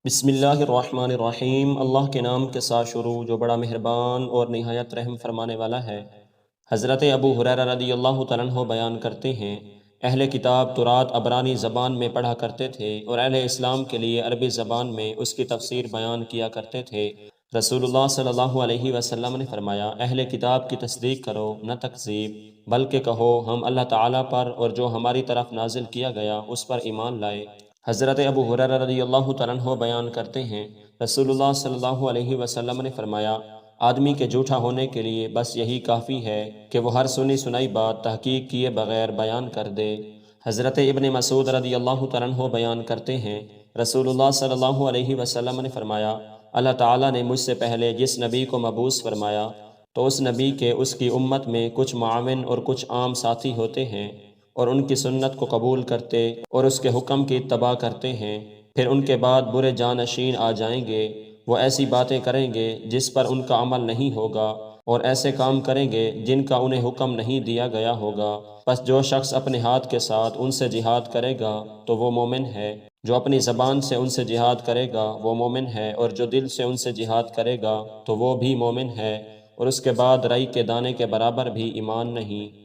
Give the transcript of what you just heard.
بسم اللہ الرحمن الرحیم۔ اللہ کے نام کے ساتھ شروع جو بڑا مہربان اور نہایت رحم فرمانے والا ہے۔ حضرت ابو ہریرہ رضی اللہ تعالیٰ عنہ بیان کرتے ہیں، اہل کتاب تورات عبرانی زبان میں پڑھا کرتے تھے اور اہل اسلام کے لیے عربی زبان میں اس کی تفسیر بیان کیا کرتے تھے۔ رسول اللہ صلی اللہ علیہ وسلم نے فرمایا، اہل کتاب کی تصدیق کرو نہ تکذیب، بلکہ کہو ہم اللہ تعالیٰ پر اور جو ہماری طرف نازل کیا گیا اس پر ایمان لائے۔ حضرت ابو ہریرہ رضی اللہ تعالیٰ عنہ بیان کرتے ہیں، رسول اللہ صلی اللہ علیہ وسلم نے فرمایا، آدمی کے جھوٹا ہونے کے لیے بس یہی کافی ہے کہ وہ ہر سنی سنائی بات تحقیق کیے بغیر بیان کر دے۔ حضرت ابن مسعود رضی اللہ تعالیٰ عنہ بیان کرتے ہیں، رسول اللہ صلی اللہ علیہ وسلم نے فرمایا، اللہ تعالیٰ نے مجھ سے پہلے جس نبی کو مبعوث فرمایا تو اس نبی کے اس کی امت میں کچھ معاون اور کچھ عام ساتھی ہوتے ہیں، اور ان کی سنت کو قبول کرتے اور اس کے حکم کی اتباع کرتے ہیں۔ پھر ان کے بعد برے جانشین آ جائیں گے، وہ ایسی باتیں کریں گے جس پر ان کا عمل نہیں ہوگا، اور ایسے کام کریں گے جن کا انہیں حکم نہیں دیا گیا ہوگا۔ پس جو شخص اپنے ہاتھ کے ساتھ ان سے جہاد کرے گا تو وہ مومن ہے، جو اپنی زبان سے ان سے جہاد کرے گا وہ مومن ہے، اور جو دل سے ان سے جہاد کرے گا تو وہ بھی مومن ہے، اور اس کے بعد رائی کے دانے کے برابر بھی ایمان نہیں۔